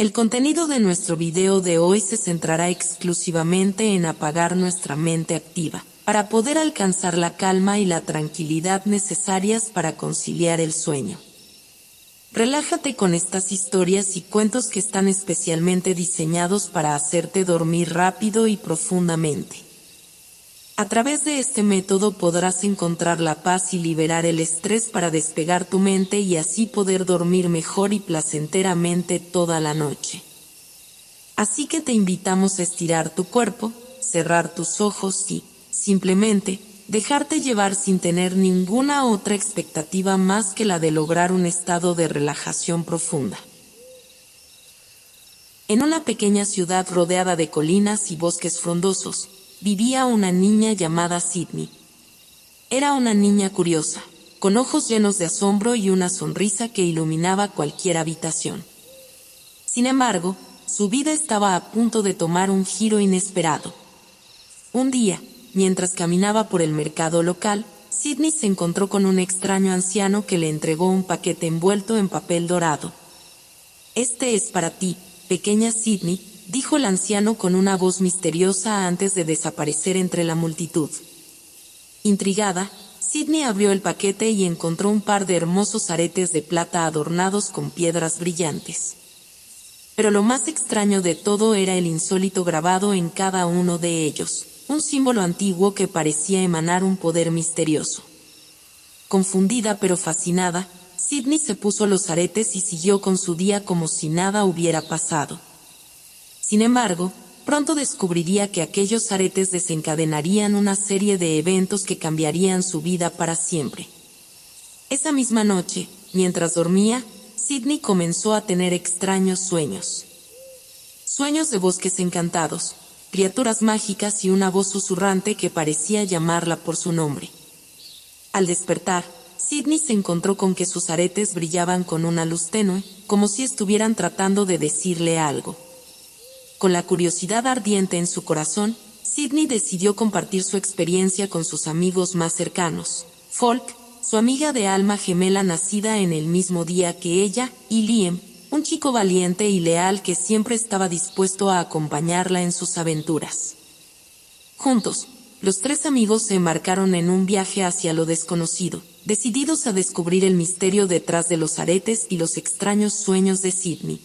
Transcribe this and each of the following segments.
El contenido de nuestro video de hoy se centrará exclusivamente en apagar nuestra mente activa, para poder alcanzar la calma y la tranquilidad necesarias para conciliar el sueño. Relájate con estas historias y cuentos que están especialmente diseñados para hacerte dormir rápido y profundamente. A través de este método podrás encontrar la paz y liberar el estrés para despegar tu mente y así poder dormir mejor y placenteramente toda la noche. Así que te invitamos a estirar tu cuerpo, cerrar tus ojos y, simplemente, dejarte llevar sin tener ninguna otra expectativa más que la de lograr un estado de relajación profunda. En una pequeña ciudad rodeada de colinas y bosques frondosos, vivía una niña llamada Sydney. Era una niña curiosa, con ojos llenos de asombro y una sonrisa que iluminaba cualquier habitación. Sin embargo, su vida estaba a punto de tomar un giro inesperado. Un día, mientras caminaba por el mercado local, Sydney se encontró con un extraño anciano que le entregó un paquete envuelto en papel dorado. «Este es para ti, pequeña Sydney», dijo el anciano con una voz misteriosa antes de desaparecer entre la multitud. Intrigada, Sydney abrió el paquete y encontró un par de hermosos aretes de plata adornados con piedras brillantes. Pero lo más extraño de todo era el insólito grabado en cada uno de ellos, un símbolo antiguo que parecía emanar un poder misterioso. Confundida pero fascinada, Sydney se puso los aretes y siguió con su día como si nada hubiera pasado. Sin embargo, pronto descubriría que aquellos aretes desencadenarían una serie de eventos que cambiarían su vida para siempre. Esa misma noche, mientras dormía, Sydney comenzó a tener extraños sueños. Sueños de bosques encantados, criaturas mágicas y una voz susurrante que parecía llamarla por su nombre. Al despertar, Sydney se encontró con que sus aretes brillaban con una luz tenue, como si estuvieran tratando de decirle algo. Con la curiosidad ardiente en su corazón, Sydney decidió compartir su experiencia con sus amigos más cercanos, Folk, su amiga de alma gemela nacida en el mismo día que ella, y Liam, un chico valiente y leal que siempre estaba dispuesto a acompañarla en sus aventuras. Juntos, los tres amigos se embarcaron en un viaje hacia lo desconocido, decididos a descubrir el misterio detrás de los aretes y los extraños sueños de Sydney.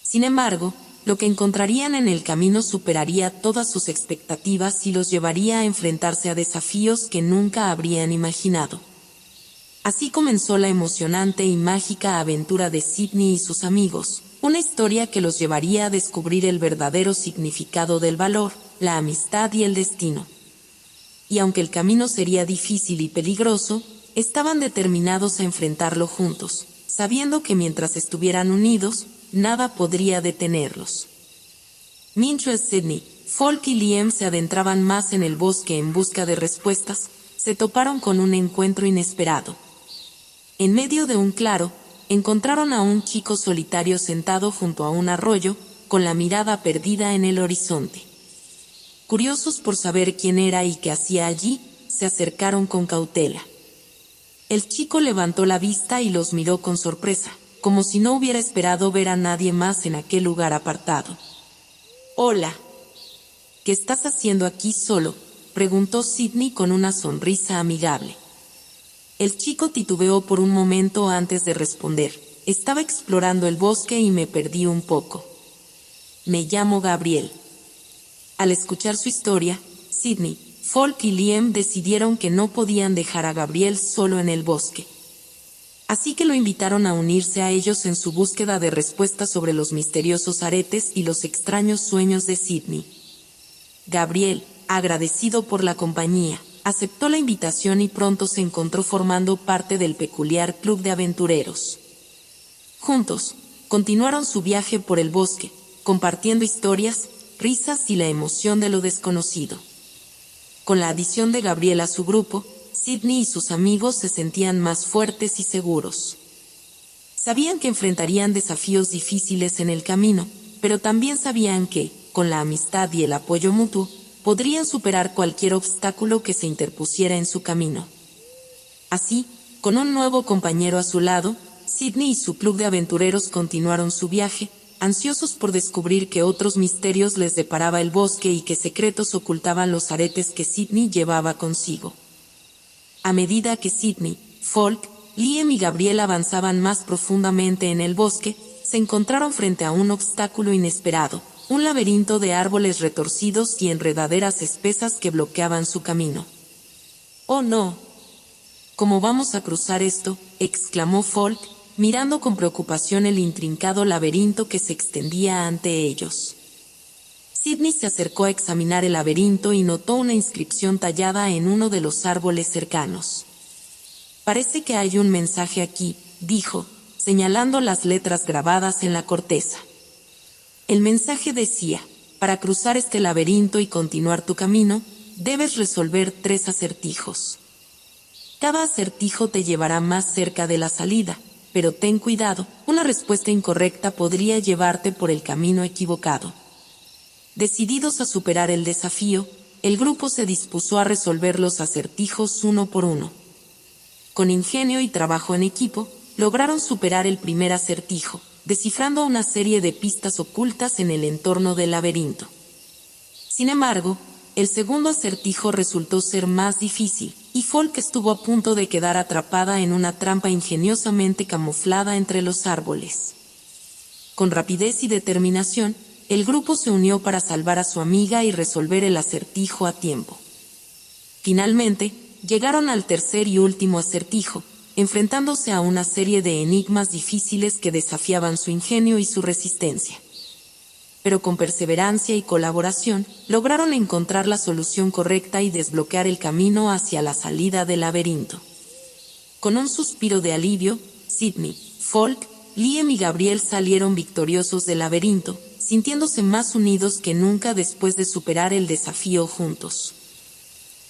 Sin embargo, lo que encontrarían en el camino superaría todas sus expectativas y los llevaría a enfrentarse a desafíos que nunca habrían imaginado. Así comenzó la emocionante y mágica aventura de Sydney y sus amigos, una historia que los llevaría a descubrir el verdadero significado del valor, la amistad y el destino. Y aunque el camino sería difícil y peligroso, estaban determinados a enfrentarlo juntos, sabiendo que mientras estuvieran unidos, nada podría detenerlos. Mientras Sydney, Folk y Liam se adentraban más en el bosque en busca de respuestas, se toparon con un encuentro inesperado. En medio de un claro, encontraron a un chico solitario sentado junto a un arroyo, con la mirada perdida en el horizonte. Curiosos por saber quién era y qué hacía allí, se acercaron con cautela. El chico levantó la vista y los miró con sorpresa, como si no hubiera esperado ver a nadie más en aquel lugar apartado. «Hola. ¿Qué estás haciendo aquí solo?», preguntó Sydney con una sonrisa amigable. El chico titubeó por un momento antes de responder. «Estaba explorando el bosque y me perdí un poco. Me llamo Gabriel». Al escuchar su historia, Sydney, Folk y Liam decidieron que no podían dejar a Gabriel solo en el bosque. Así que lo invitaron a unirse a ellos en su búsqueda de respuestas sobre los misteriosos aretes y los extraños sueños de Sydney. Gabriel, agradecido por la compañía, aceptó la invitación y pronto se encontró formando parte del peculiar club de aventureros. Juntos, continuaron su viaje por el bosque, compartiendo historias, risas y la emoción de lo desconocido. Con la adición de Gabriel a su grupo, Sydney y sus amigos se sentían más fuertes y seguros. Sabían que enfrentarían desafíos difíciles en el camino, pero también sabían que, con la amistad y el apoyo mutuo, podrían superar cualquier obstáculo que se interpusiera en su camino. Así, con un nuevo compañero a su lado, Sydney y su club de aventureros continuaron su viaje, ansiosos por descubrir qué otros misterios les deparaba el bosque y qué secretos ocultaban los aretes que Sidney llevaba consigo. A medida que Sidney, Folk, Liam y Gabriel avanzaban más profundamente en el bosque, se encontraron frente a un obstáculo inesperado, un laberinto de árboles retorcidos y enredaderas espesas que bloqueaban su camino. ¡Oh no! ¿Cómo vamos a cruzar esto?, exclamó Folk, mirando con preocupación el intrincado laberinto que se extendía ante ellos. Sidney se acercó a examinar el laberinto y notó una inscripción tallada en uno de los árboles cercanos. «Parece que hay un mensaje aquí», dijo, señalando las letras grabadas en la corteza. El mensaje decía: «Para cruzar este laberinto y continuar tu camino, debes resolver 3 acertijos. Cada acertijo te llevará más cerca de la salida, pero ten cuidado, una respuesta incorrecta podría llevarte por el camino equivocado». Decididos a superar el desafío, el grupo se dispuso a resolver los acertijos uno por uno. Con ingenio y trabajo en equipo, lograron superar el primer acertijo, descifrando una serie de pistas ocultas en el entorno del laberinto. Sin embargo, el segundo acertijo resultó ser más difícil, y Folk estuvo a punto de quedar atrapada en una trampa ingeniosamente camuflada entre los árboles. Con rapidez y determinación, el grupo se unió para salvar a su amiga y resolver el acertijo a tiempo. Finalmente, llegaron al tercer y último acertijo, enfrentándose a una serie de enigmas difíciles que desafiaban su ingenio y su resistencia. Pero con perseverancia y colaboración, lograron encontrar la solución correcta y desbloquear el camino hacia la salida del laberinto. Con un suspiro de alivio, Sidney, Folk, Liam y Gabriel salieron victoriosos del laberinto, sintiéndose más unidos que nunca después de superar el desafío juntos.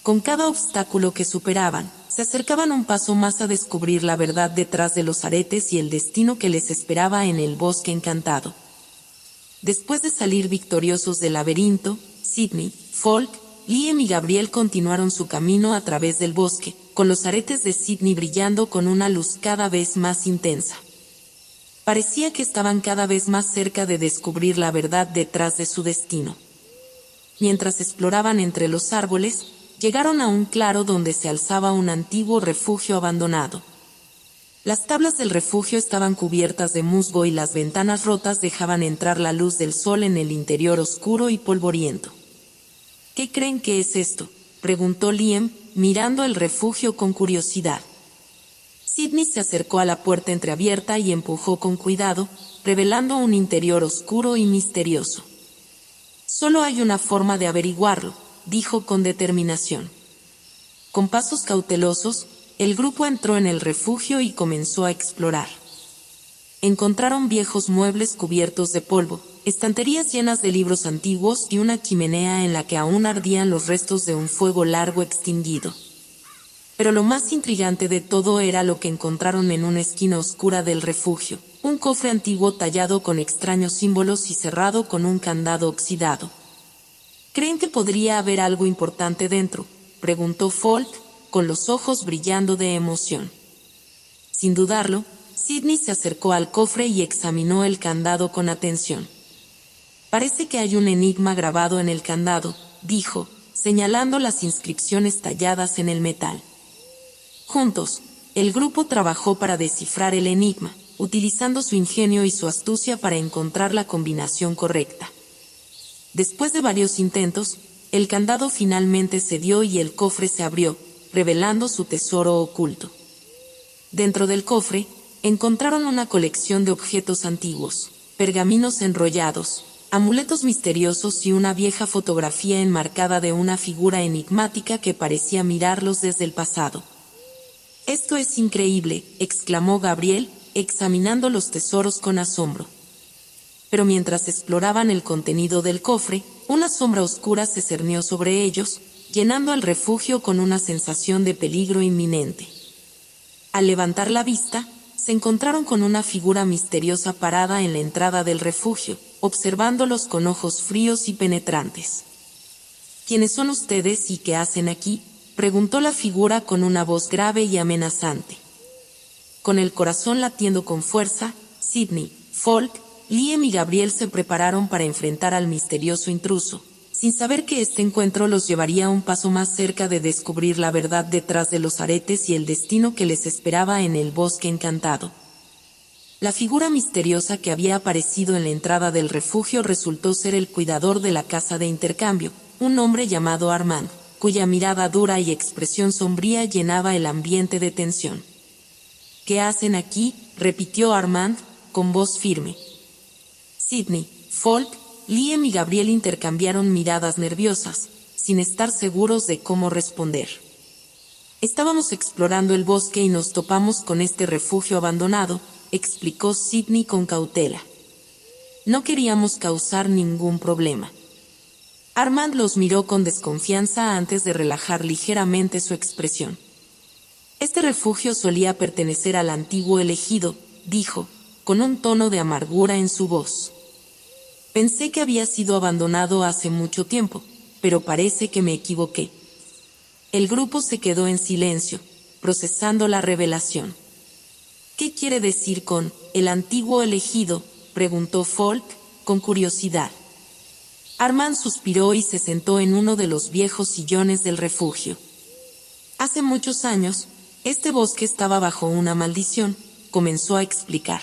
Con cada obstáculo que superaban, se acercaban un paso más a descubrir la verdad detrás de los aretes y el destino que les esperaba en el bosque encantado. Después de salir victoriosos del laberinto, Sidney, Folk, Liam y Gabriel continuaron su camino a través del bosque, con los aretes de Sidney brillando con una luz cada vez más intensa. Parecía que estaban cada vez más cerca de descubrir la verdad detrás de su destino. Mientras exploraban entre los árboles, llegaron a un claro donde se alzaba un antiguo refugio abandonado. Las tablas del refugio estaban cubiertas de musgo y las ventanas rotas dejaban entrar la luz del sol en el interior oscuro y polvoriento. «¿Qué creen que es esto?», preguntó Liam, mirando el refugio con curiosidad. Sidney se acercó a la puerta entreabierta y empujó con cuidado, revelando un interior oscuro y misterioso. «Solo hay una forma de averiguarlo», dijo con determinación. Con pasos cautelosos, el grupo entró en el refugio y comenzó a explorar. Encontraron viejos muebles cubiertos de polvo, estanterías llenas de libros antiguos y una chimenea en la que aún ardían los restos de un fuego largo extinguido. Pero lo más intrigante de todo era lo que encontraron en una esquina oscura del refugio, un cofre antiguo tallado con extraños símbolos y cerrado con un candado oxidado. «¿Creen que podría haber algo importante dentro?», preguntó Folk, con los ojos brillando de emoción. Sin dudarlo, Sidney se acercó al cofre y examinó el candado con atención. «Parece que hay un enigma grabado en el candado», dijo, señalando las inscripciones talladas en el metal. Juntos, el grupo trabajó para descifrar el enigma, utilizando su ingenio y su astucia para encontrar la combinación correcta. Después de varios intentos, el candado finalmente cedió y el cofre se abrió, revelando su tesoro oculto. Dentro del cofre, encontraron una colección de objetos antiguos, pergaminos enrollados, amuletos misteriosos y una vieja fotografía enmarcada de una figura enigmática que parecía mirarlos desde el pasado. «Esto es increíble», exclamó Gabriel, examinando los tesoros con asombro. Pero mientras exploraban el contenido del cofre, una sombra oscura se cernió sobre ellos, llenando el refugio con una sensación de peligro inminente. Al levantar la vista, se encontraron con una figura misteriosa parada en la entrada del refugio, observándolos con ojos fríos y penetrantes. «¿Quiénes son ustedes y qué hacen aquí?», preguntó la figura con una voz grave y amenazante. Con el corazón latiendo con fuerza, Sidney, Folk, Liam y Gabriel se prepararon para enfrentar al misterioso intruso, sin saber que este encuentro los llevaría un paso más cerca de descubrir la verdad detrás de los aretes y el destino que les esperaba en el bosque encantado. La figura misteriosa que había aparecido en la entrada del refugio resultó ser el cuidador de la casa de intercambio, un hombre llamado Armand, cuya mirada dura y expresión sombría llenaba el ambiente de tensión. «¿Qué hacen aquí?», repitió Armand, con voz firme. Sidney, Folk, Liam y Gabriel intercambiaron miradas nerviosas, sin estar seguros de cómo responder. «Estábamos explorando el bosque y nos topamos con este refugio abandonado», explicó Sidney con cautela. «No queríamos causar ningún problema». Armand los miró con desconfianza antes de relajar ligeramente su expresión. «Este refugio solía pertenecer al antiguo elegido», dijo, con un tono de amargura en su voz. «Pensé que había sido abandonado hace mucho tiempo, pero parece que me equivoqué». El grupo se quedó en silencio, procesando la revelación. «¿Qué quiere decir con el antiguo elegido?», preguntó Folk, con curiosidad. Armand suspiró y se sentó en uno de los viejos sillones del refugio. «Hace muchos años, este bosque estaba bajo una maldición», comenzó a explicar.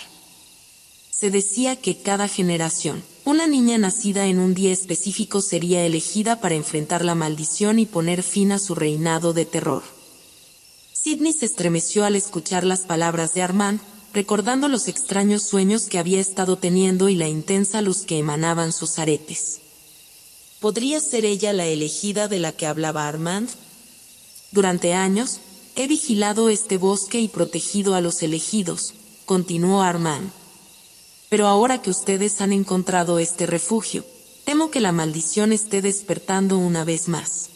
«Se decía que cada generación, una niña nacida en un día específico sería elegida para enfrentar la maldición y poner fin a su reinado de terror». Sidney se estremeció al escuchar las palabras de Armand, recordando los extraños sueños que había estado teniendo y la intensa luz que emanaban sus aretes. ¿Podría ser ella la elegida de la que hablaba Armand? «Durante años, he vigilado este bosque y protegido a los elegidos», continuó Armand. «Pero ahora que ustedes han encontrado este refugio, temo que la maldición esté despertando una vez más».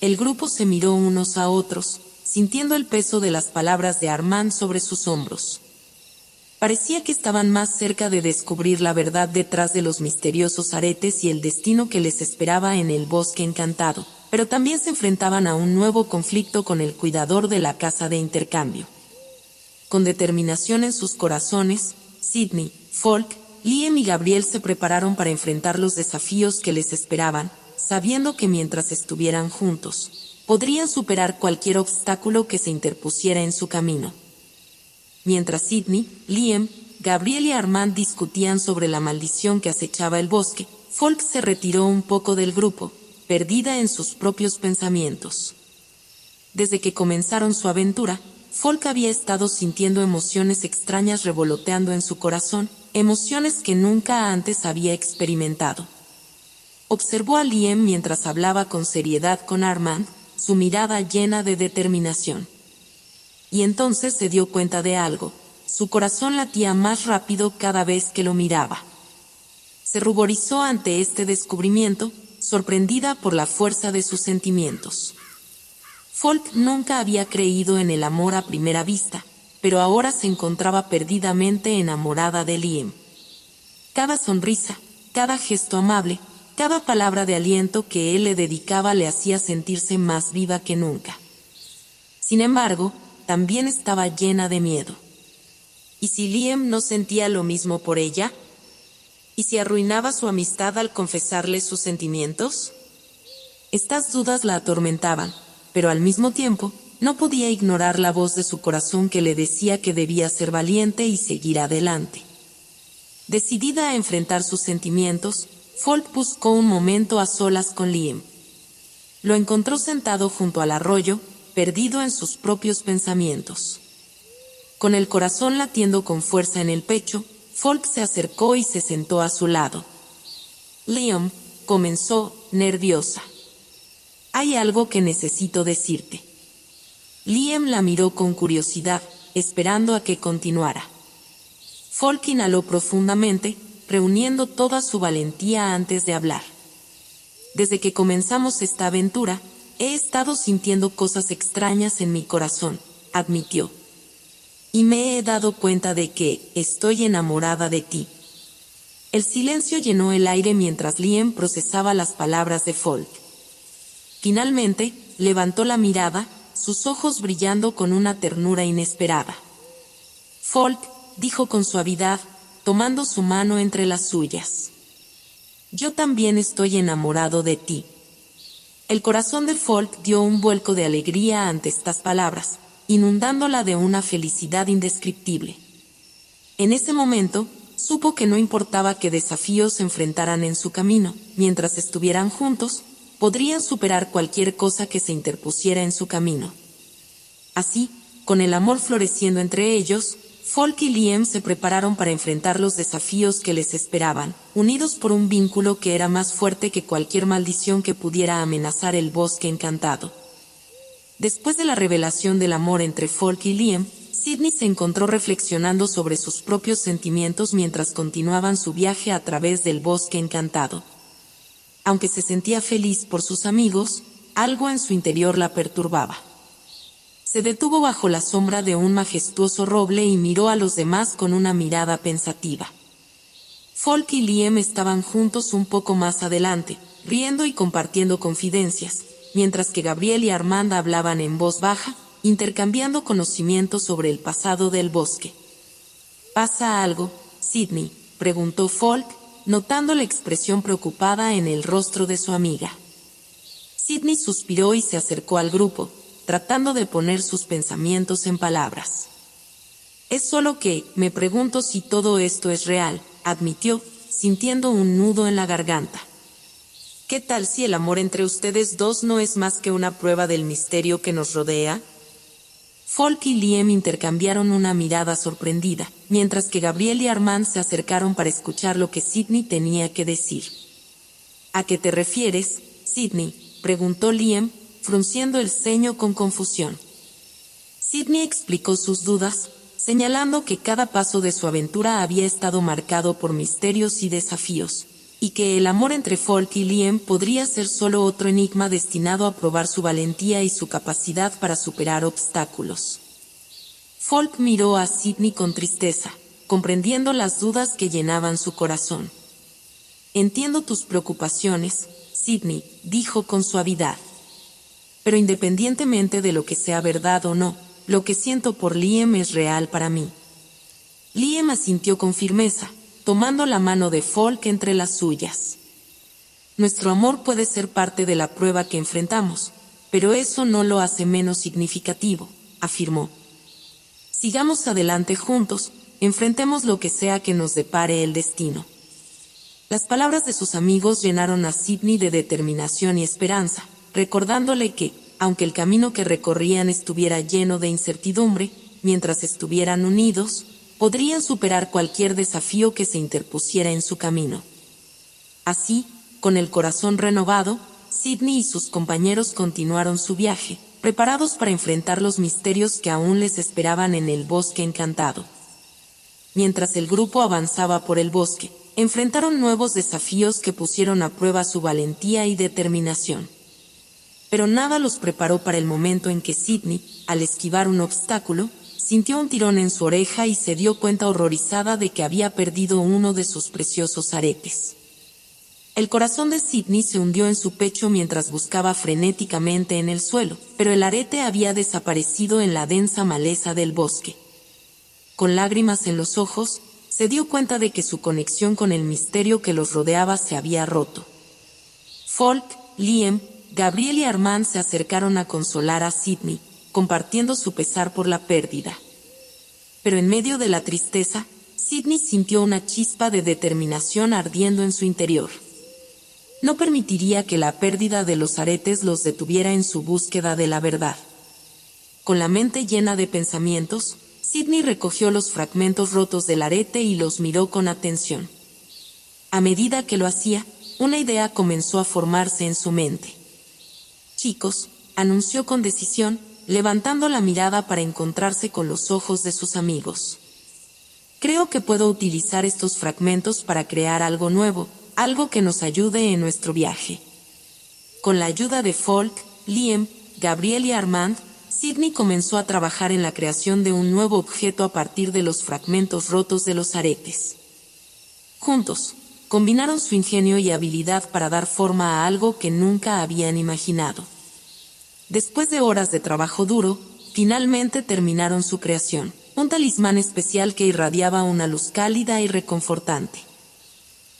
El grupo se miró unos a otros, sintiendo el peso de las palabras de Armand sobre sus hombros. Parecía que estaban más cerca de descubrir la verdad detrás de los misteriosos aretes y el destino que les esperaba en el bosque encantado, pero también se enfrentaban a un nuevo conflicto con el cuidador de la casa de intercambio. Con determinación en sus corazones, Sidney, Folk, Liam y Gabriel se prepararon para enfrentar los desafíos que les esperaban, sabiendo que mientras estuvieran juntos, podrían superar cualquier obstáculo que se interpusiera en su camino. Mientras Sidney, Liam, Gabriel y Armand discutían sobre la maldición que acechaba el bosque, Folk se retiró un poco del grupo, perdida en sus propios pensamientos. Desde que comenzaron su aventura, Folk había estado sintiendo emociones extrañas revoloteando en su corazón, emociones que nunca antes había experimentado. Observó a Liam mientras hablaba con seriedad con Armand, su mirada llena de determinación. Y entonces se dio cuenta de algo: su corazón latía más rápido cada vez que lo miraba. Se ruborizó ante este descubrimiento, sorprendida por la fuerza de sus sentimientos. Folk nunca había creído en el amor a primera vista, pero ahora se encontraba perdidamente enamorada de Liam. Cada sonrisa, cada gesto amable, cada palabra de aliento que él le dedicaba le hacía sentirse más viva que nunca. Sin embargo, también estaba llena de miedo. ¿Y si Liam no sentía lo mismo por ella? ¿Y si arruinaba su amistad al confesarle sus sentimientos? Estas dudas la atormentaban, pero al mismo tiempo, no podía ignorar la voz de su corazón que le decía que debía ser valiente y seguir adelante. Decidida a enfrentar sus sentimientos, Folk buscó un momento a solas con Liam. Lo encontró sentado junto al arroyo, perdido en sus propios pensamientos. Con el corazón latiendo con fuerza en el pecho, Folk se acercó y se sentó a su lado. «Liam», comenzó, nerviosa. «Hay algo que necesito decirte». Liam la miró con curiosidad, esperando a que continuara. Folk inhaló profundamente, reuniendo toda su valentía antes de hablar. «Desde que comenzamos esta aventura, he estado sintiendo cosas extrañas en mi corazón», admitió. «Y me he dado cuenta de que estoy enamorada de ti». El silencio llenó el aire mientras Liam procesaba las palabras de Folk. Finalmente, levantó la mirada, sus ojos brillando con una ternura inesperada. «Folk», dijo con suavidad, tomando su mano entre las suyas. Yo también estoy enamorado de ti. El corazón de Folk dio un vuelco de alegría ante estas palabras, inundándola de una felicidad indescriptible. En ese momento, supo que no importaba qué desafíos se enfrentaran en su camino, mientras estuvieran juntos, podrían superar cualquier cosa que se interpusiera en su camino. Así, con el amor floreciendo entre ellos, Folk y Liam se prepararon para enfrentar los desafíos que les esperaban, unidos por un vínculo que era más fuerte que cualquier maldición que pudiera amenazar el bosque encantado. Después de la revelación del amor entre Folk y Liam, Sidney se encontró reflexionando sobre sus propios sentimientos mientras continuaban su viaje a través del bosque encantado. Aunque se sentía feliz por sus amigos, algo en su interior la perturbaba. Se detuvo bajo la sombra de un majestuoso roble y miró a los demás con una mirada pensativa. Folk y Liam estaban juntos un poco más adelante, riendo y compartiendo confidencias, mientras que Gabriel y Armand hablaban en voz baja, intercambiando conocimientos sobre el pasado del bosque. ¿Pasa algo, Sidney?, preguntó Folk, notando la expresión preocupada en el rostro de su amiga. Sidney suspiró y se acercó al grupo, tratando de poner sus pensamientos en palabras. Es solo que, me pregunto si todo esto es real, admitió, sintiendo un nudo en la garganta. ¿Qué tal si el amor entre ustedes dos no es más que una prueba del misterio que nos rodea? Folk y Liam intercambiaron una mirada sorprendida, mientras que Gabriel y Armand se acercaron para escuchar lo que Sidney tenía que decir. ¿A qué te refieres, Sidney?, preguntó Liam, frunciendo el ceño con confusión. Sidney explicó sus dudas, señalando que cada paso de su aventura había estado marcado por misterios y desafíos, y que el amor entre Folk y Liam podría ser solo otro enigma destinado a probar su valentía y su capacidad para superar obstáculos. Folk miró a Sidney con tristeza, comprendiendo las dudas que llenaban su corazón. Entiendo tus preocupaciones, Sidney, dijo con suavidad. Pero independientemente de lo que sea verdad o no, lo que siento por Liam es real para mí. Liam asintió con firmeza, tomando la mano de Folk entre las suyas. Nuestro amor puede ser parte de la prueba que enfrentamos, pero eso no lo hace menos significativo, afirmó. Sigamos adelante juntos, enfrentemos lo que sea que nos depare el destino. Las palabras de sus amigos llenaron a Sidney de determinación y esperanza, recordándole que, aunque el camino que recorrían estuviera lleno de incertidumbre, mientras estuvieran unidos, podrían superar cualquier desafío que se interpusiera en su camino. Así, con el corazón renovado, Sidney y sus compañeros continuaron su viaje, preparados para enfrentar los misterios que aún les esperaban en el bosque encantado. Mientras el grupo avanzaba por el bosque, enfrentaron nuevos desafíos que pusieron a prueba su valentía y determinación. Pero nada los preparó para el momento en que Sidney, al esquivar un obstáculo, sintió un tirón en su oreja y se dio cuenta horrorizada de que había perdido uno de sus preciosos aretes. El corazón de Sidney se hundió en su pecho mientras buscaba frenéticamente en el suelo, pero el arete había desaparecido en la densa maleza del bosque. Con lágrimas en los ojos, se dio cuenta de que su conexión con el misterio que los rodeaba se había roto. Folk, Liam, Gabriel y Armand se acercaron a consolar a Sidney, compartiendo su pesar por la pérdida. Pero en medio de la tristeza, Sidney sintió una chispa de determinación ardiendo en su interior. No permitiría que la pérdida de los aretes los detuviera en su búsqueda de la verdad. Con la mente llena de pensamientos, Sidney recogió los fragmentos rotos del arete y los miró con atención. A medida que lo hacía, una idea comenzó a formarse en su mente. «Chicos», anunció con decisión, levantando la mirada para encontrarse con los ojos de sus amigos. «Creo que puedo utilizar estos fragmentos para crear algo nuevo, algo que nos ayude en nuestro viaje». Con la ayuda de Folk, Liam, Gabriel y Armand, Sidney comenzó a trabajar en la creación de un nuevo objeto a partir de los fragmentos rotos de los aretes. Juntos, combinaron su ingenio y habilidad para dar forma a algo que nunca habían imaginado. Después de horas de trabajo duro, finalmente terminaron su creación, un talismán especial que irradiaba una luz cálida y reconfortante.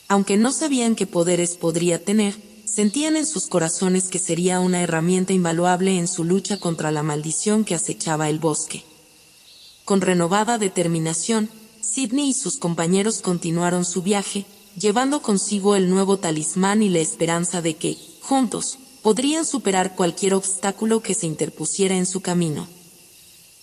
Aunque no sabían qué poderes podría tener, sentían en sus corazones que sería una herramienta invaluable en su lucha contra la maldición que acechaba el bosque. Con renovada determinación, Sidney y sus compañeros continuaron su viaje, llevando consigo el nuevo talismán y la esperanza de que, juntos, podrían superar cualquier obstáculo que se interpusiera en su camino.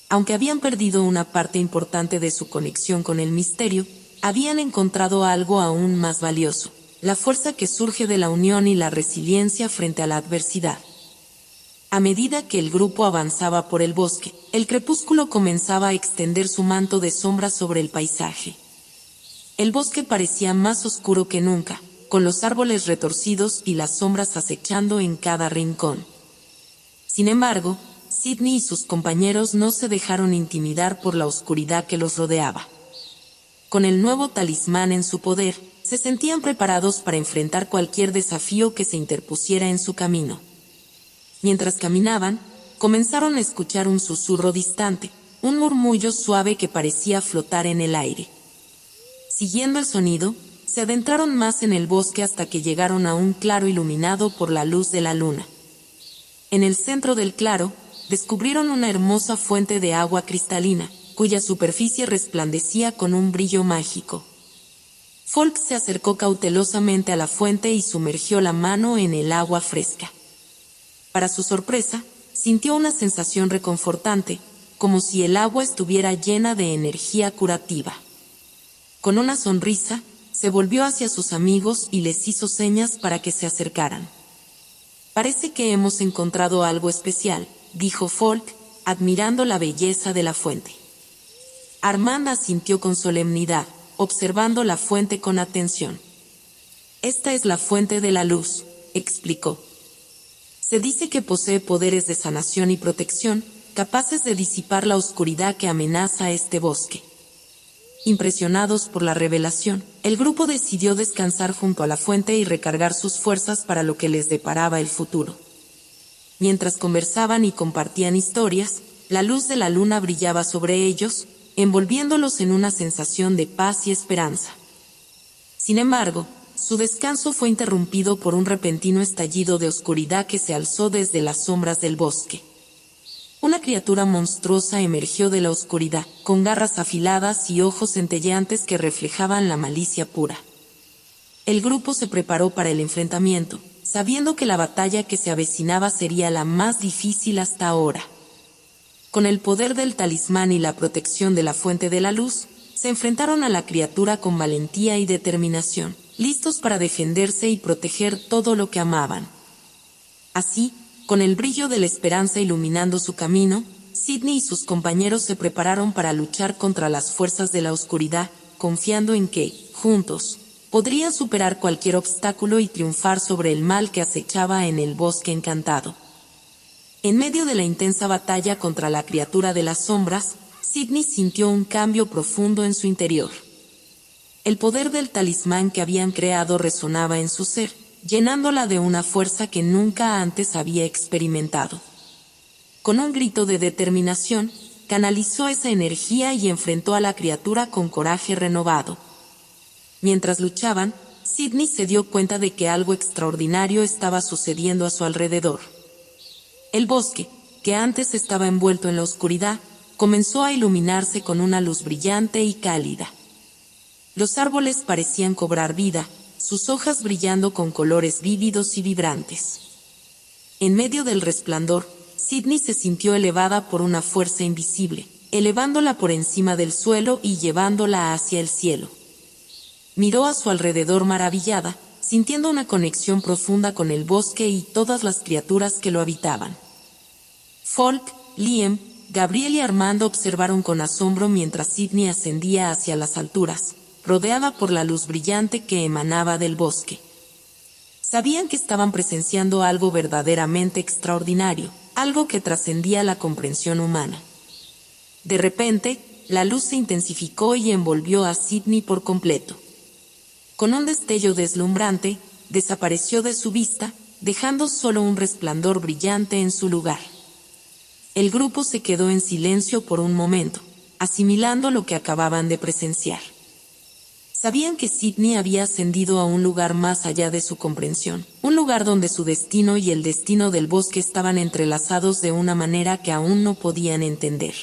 Aunque habían perdido una parte importante de su conexión con el misterio, habían encontrado algo aún más valioso: la fuerza que surge de la unión y la resiliencia frente a la adversidad. A medida que el grupo avanzaba por el bosque, el crepúsculo comenzaba a extender su manto de sombra sobre el paisaje. El bosque parecía más oscuro que nunca, con los árboles retorcidos y las sombras acechando en cada rincón. Sin embargo, Sidney y sus compañeros no se dejaron intimidar por la oscuridad que los rodeaba. Con el nuevo talismán en su poder, se sentían preparados para enfrentar cualquier desafío que se interpusiera en su camino. Mientras caminaban, comenzaron a escuchar un susurro distante, un murmullo suave que parecía flotar en el aire. Siguiendo el sonido, se adentraron más en el bosque hasta que llegaron a un claro iluminado por la luz de la luna. En el centro del claro, descubrieron una hermosa fuente de agua cristalina, cuya superficie resplandecía con un brillo mágico. Folk se acercó cautelosamente a la fuente y sumergió la mano en el agua fresca. Para su sorpresa, sintió una sensación reconfortante, como si el agua estuviera llena de energía curativa. Con una sonrisa, se volvió hacia sus amigos y les hizo señas para que se acercaran. «Parece que hemos encontrado algo especial», dijo Folk, admirando la belleza de la fuente. Armand asintió con solemnidad, observando la fuente con atención. «Esta es la fuente de la luz», explicó. «Se dice que posee poderes de sanación y protección, capaces de disipar la oscuridad que amenaza este bosque». Impresionados por la revelación, el grupo decidió descansar junto a la fuente y recargar sus fuerzas para lo que les deparaba el futuro. Mientras conversaban y compartían historias, la luz de la luna brillaba sobre ellos, envolviéndolos en una sensación de paz y esperanza. Sin embargo, su descanso fue interrumpido por un repentino estallido de oscuridad que se alzó desde las sombras del bosque. Una criatura monstruosa emergió de la oscuridad, con garras afiladas y ojos centelleantes que reflejaban la malicia pura. El grupo se preparó para el enfrentamiento, sabiendo que la batalla que se avecinaba sería la más difícil hasta ahora. Con el poder del talismán y la protección de la fuente de la luz, se enfrentaron a la criatura con valentía y determinación, listos para defenderse y proteger todo lo que amaban. Así, con el brillo de la esperanza iluminando su camino, Sidney y sus compañeros se prepararon para luchar contra las fuerzas de la oscuridad, confiando en que, juntos, podrían superar cualquier obstáculo y triunfar sobre el mal que acechaba en el bosque encantado. En medio de la intensa batalla contra la criatura de las sombras, Sidney sintió un cambio profundo en su interior. El poder del talismán que habían creado resonaba en su ser, llenándola de una fuerza que nunca antes había experimentado. Con un grito de determinación, canalizó esa energía y enfrentó a la criatura con coraje renovado. Mientras luchaban, Sidney se dio cuenta de que algo extraordinario estaba sucediendo a su alrededor. El bosque, que antes estaba envuelto en la oscuridad, comenzó a iluminarse con una luz brillante y cálida. Los árboles parecían cobrar vida, sus hojas brillando con colores vívidos y vibrantes. En medio del resplandor, Sidney se sintió elevada por una fuerza invisible, elevándola por encima del suelo y llevándola hacia el cielo. Miró a su alrededor maravillada, sintiendo una conexión profunda con el bosque y todas las criaturas que lo habitaban. Folk, Liam, Gabriel y Armando observaron con asombro mientras Sidney ascendía hacia las alturas, rodeada por la luz brillante que emanaba del bosque. Sabían que estaban presenciando algo verdaderamente extraordinario, algo que trascendía la comprensión humana. De repente, la luz se intensificó y envolvió a Sidney por completo. Con un destello deslumbrante, desapareció de su vista, dejando solo un resplandor brillante en su lugar. El grupo se quedó en silencio por un momento, asimilando lo que acababan de presenciar. Sabían que Sidney había ascendido a un lugar más allá de su comprensión, un lugar donde su destino y el destino del bosque estaban entrelazados de una manera que aún no podían entender.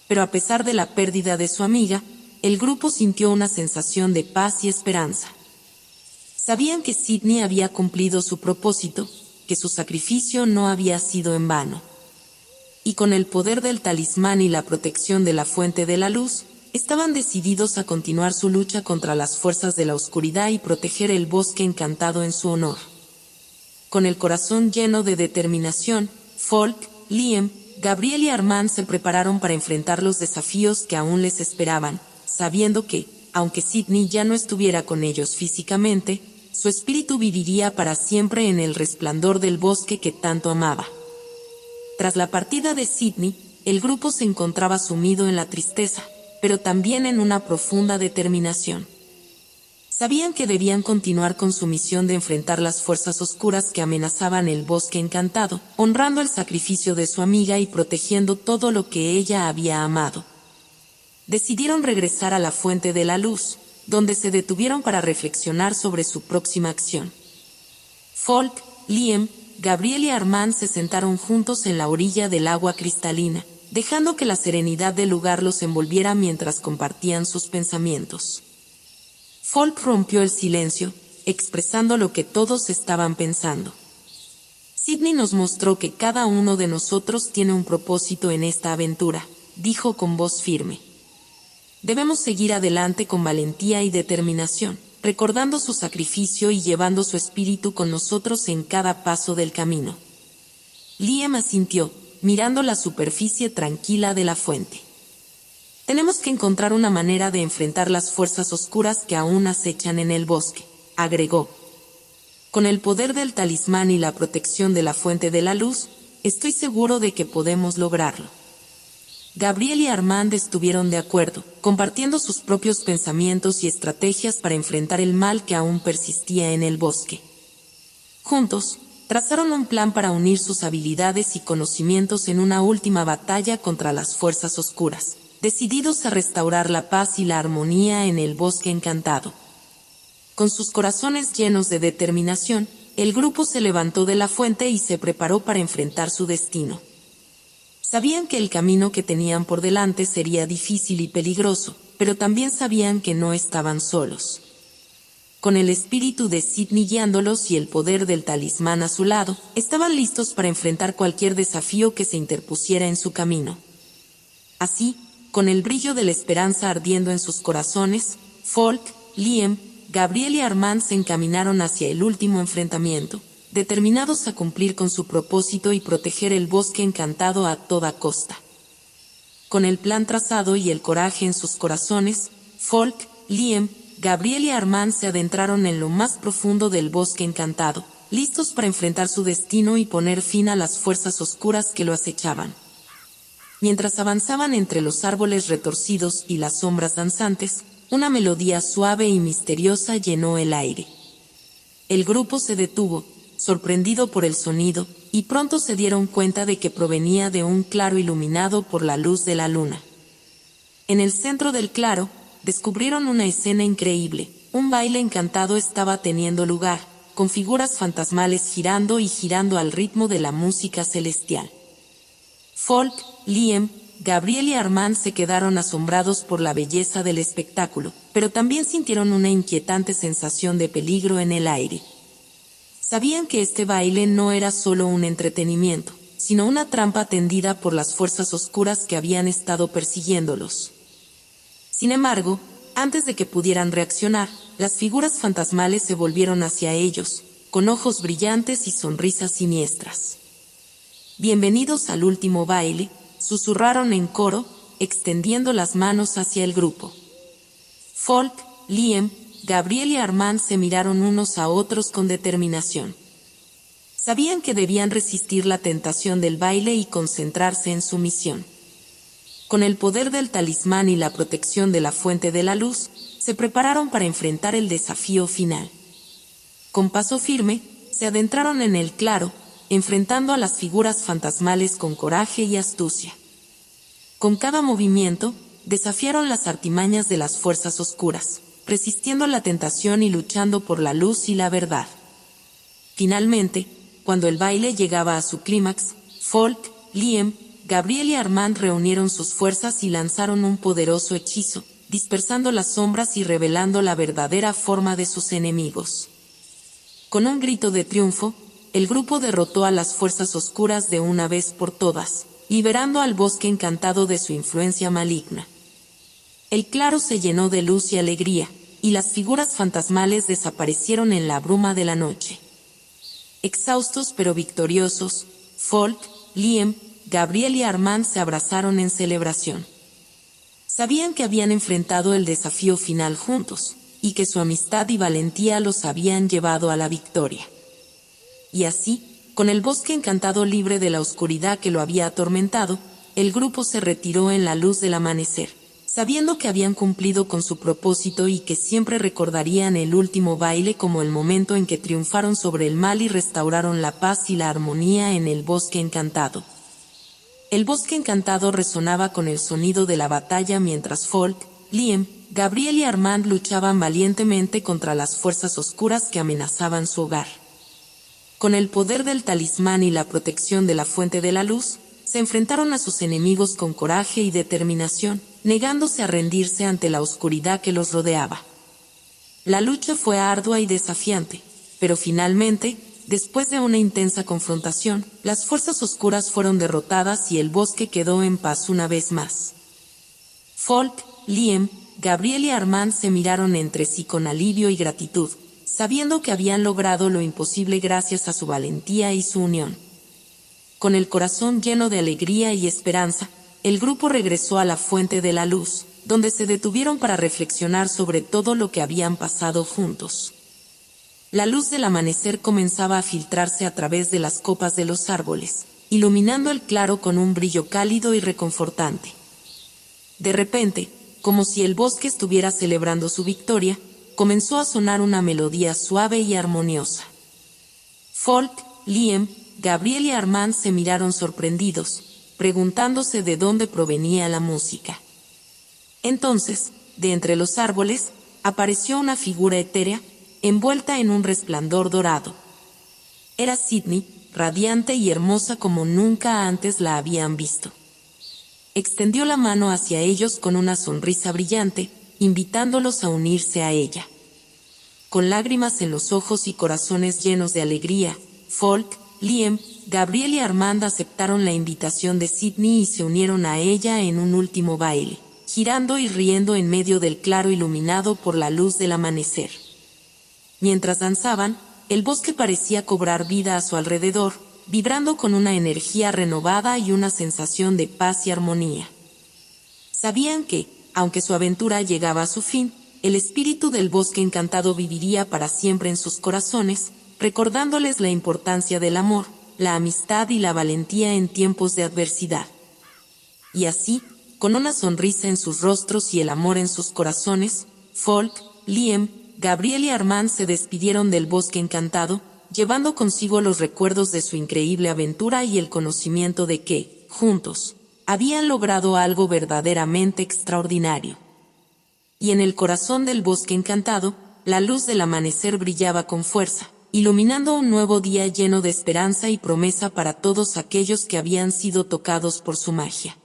Pero a pesar de la pérdida de su amiga, el grupo sintió una sensación de paz y esperanza. Sabían que Sidney había cumplido su propósito, que su sacrificio no había sido en vano. Y con el poder del talismán y la protección de la fuente de la luz, estaban decididos a continuar su lucha contra las fuerzas de la oscuridad y proteger el bosque encantado en su honor. Con el corazón lleno de determinación, Folk, Liam, Gabriel y Armand se prepararon para enfrentar los desafíos que aún les esperaban, sabiendo que, aunque Sidney ya no estuviera con ellos físicamente, su espíritu viviría para siempre en el resplandor del bosque que tanto amaba. Tras la partida de Sidney, el grupo se encontraba sumido en la tristeza, pero también en una profunda determinación. Sabían que debían continuar con su misión de enfrentar las fuerzas oscuras que amenazaban el bosque encantado, honrando el sacrificio de su amiga y protegiendo todo lo que ella había amado. Decidieron regresar a la fuente de la luz, donde se detuvieron para reflexionar sobre su próxima acción. Folk, Liam, Gabriel y Armand se sentaron juntos en la orilla del agua cristalina, dejando que la serenidad del lugar los envolviera mientras compartían sus pensamientos. Folk rompió el silencio, expresando lo que todos estaban pensando. Sidney nos mostró que cada uno de nosotros tiene un propósito en esta aventura, dijo con voz firme. Debemos seguir adelante con valentía y determinación, recordando su sacrificio y llevando su espíritu con nosotros en cada paso del camino. Liam asintió, mirando la superficie tranquila de la fuente. Tenemos que encontrar una manera de enfrentar las fuerzas oscuras que aún acechan en el bosque, agregó. Con el poder del talismán y la protección de la fuente de la luz, estoy seguro de que podemos lograrlo. Gabriel y Armand estuvieron de acuerdo, compartiendo sus propios pensamientos y estrategias para enfrentar el mal que aún persistía en el bosque. Juntos, trazaron un plan para unir sus habilidades y conocimientos en una última batalla contra las fuerzas oscuras, decididos a restaurar la paz y la armonía en el bosque encantado. Con sus corazones llenos de determinación, el grupo se levantó de la fuente y se preparó para enfrentar su destino. Sabían que el camino que tenían por delante sería difícil y peligroso, pero también sabían que no estaban solos. Con el espíritu de Sidney guiándolos y el poder del talismán a su lado, estaban listos para enfrentar cualquier desafío que se interpusiera en su camino. Así, con el brillo de la esperanza ardiendo en sus corazones, Folk, Liam, Gabriel y Armand se encaminaron hacia el último enfrentamiento, determinados a cumplir con su propósito y proteger el bosque encantado a toda costa. Con el plan trazado y el coraje en sus corazones, Folk, Liam, Gabriel y Armand se adentraron en lo más profundo del bosque encantado, listos para enfrentar su destino y poner fin a las fuerzas oscuras que lo acechaban. Mientras avanzaban entre los árboles retorcidos y las sombras danzantes, una melodía suave y misteriosa llenó el aire. El grupo se detuvo, sorprendido por el sonido, y pronto se dieron cuenta de que provenía de un claro iluminado por la luz de la luna. En el centro del claro, descubrieron una escena increíble. Un baile encantado estaba teniendo lugar, con figuras fantasmales girando y girando al ritmo de la música celestial. Folk, Liam, Gabriel y Armand se quedaron asombrados por la belleza del espectáculo, pero también sintieron una inquietante sensación de peligro en el aire. Sabían que este baile no era solo un entretenimiento, sino una trampa tendida por las fuerzas oscuras que habían estado persiguiéndolos. Sin embargo, antes de que pudieran reaccionar, las figuras fantasmales se volvieron hacia ellos, con ojos brillantes y sonrisas siniestras. «Bienvenidos al último baile», susurraron en coro, extendiendo las manos hacia el grupo. Folk, Liam, Gabriel y Armand se miraron unos a otros con determinación. Sabían que debían resistir la tentación del baile y concentrarse en su misión. Con el poder del talismán y la protección de la fuente de la luz, se prepararon para enfrentar el desafío final. Con paso firme, se adentraron en el claro, enfrentando a las figuras fantasmales con coraje y astucia. Con cada movimiento, desafiaron las artimañas de las fuerzas oscuras, resistiendo la tentación y luchando por la luz y la verdad. Finalmente, cuando el baile llegaba a su clímax, Folk, Liam, Gabriel y Armand reunieron sus fuerzas y lanzaron un poderoso hechizo, dispersando las sombras y revelando la verdadera forma de sus enemigos. Con un grito de triunfo, el grupo derrotó a las fuerzas oscuras de una vez por todas, liberando al bosque encantado de su influencia maligna. El claro se llenó de luz y alegría, y las figuras fantasmales desaparecieron en la bruma de la noche. Exhaustos pero victoriosos, Folk, Liam, Gabriel y Armand se abrazaron en celebración. Sabían que habían enfrentado el desafío final juntos, y que su amistad y valentía los habían llevado a la victoria. Y así, con el bosque encantado libre de la oscuridad que lo había atormentado, el grupo se retiró en la luz del amanecer, sabiendo que habían cumplido con su propósito y que siempre recordarían el último baile como el momento en que triunfaron sobre el mal y restauraron la paz y la armonía en el bosque encantado. El bosque encantado resonaba con el sonido de la batalla mientras Folk, Liam, Gabriel y Armand luchaban valientemente contra las fuerzas oscuras que amenazaban su hogar. Con el poder del talismán y la protección de la fuente de la luz, se enfrentaron a sus enemigos con coraje y determinación, negándose a rendirse ante la oscuridad que los rodeaba. La lucha fue ardua y desafiante, pero finalmente, después de una intensa confrontación, las fuerzas oscuras fueron derrotadas y el bosque quedó en paz una vez más. Folk, Liam, Gabriel y Armand se miraron entre sí con alivio y gratitud, sabiendo que habían logrado lo imposible gracias a su valentía y su unión. Con el corazón lleno de alegría y esperanza, el grupo regresó a la fuente de la luz, donde se detuvieron para reflexionar sobre todo lo que habían pasado juntos. La luz del amanecer comenzaba a filtrarse a través de las copas de los árboles, iluminando el claro con un brillo cálido y reconfortante. De repente, como si el bosque estuviera celebrando su victoria, comenzó a sonar una melodía suave y armoniosa. Folk, Liam, Gabriel y Armand se miraron sorprendidos, preguntándose de dónde provenía la música. Entonces, de entre los árboles, apareció una figura etérea, envuelta en un resplandor dorado. Era Sidney, radiante y hermosa como nunca antes la habían visto. Extendió la mano hacia ellos con una sonrisa brillante, invitándolos a unirse a ella. Con lágrimas en los ojos y corazones llenos de alegría, Folk, Liam, Gabriel y Armand aceptaron la invitación de Sidney y se unieron a ella en un último baile, girando y riendo en medio del claro iluminado por la luz del amanecer. Mientras danzaban, el bosque parecía cobrar vida a su alrededor, vibrando con una energía renovada y una sensación de paz y armonía. Sabían que, aunque su aventura llegaba a su fin, el espíritu del bosque encantado viviría para siempre en sus corazones, recordándoles la importancia del amor, la amistad y la valentía en tiempos de adversidad. Y así, con una sonrisa en sus rostros y el amor en sus corazones, Folk, Liam, Gabriel y Armand se despidieron del bosque encantado, llevando consigo los recuerdos de su increíble aventura y el conocimiento de que, juntos, habían logrado algo verdaderamente extraordinario. Y en el corazón del bosque encantado, la luz del amanecer brillaba con fuerza, iluminando un nuevo día lleno de esperanza y promesa para todos aquellos que habían sido tocados por su magia.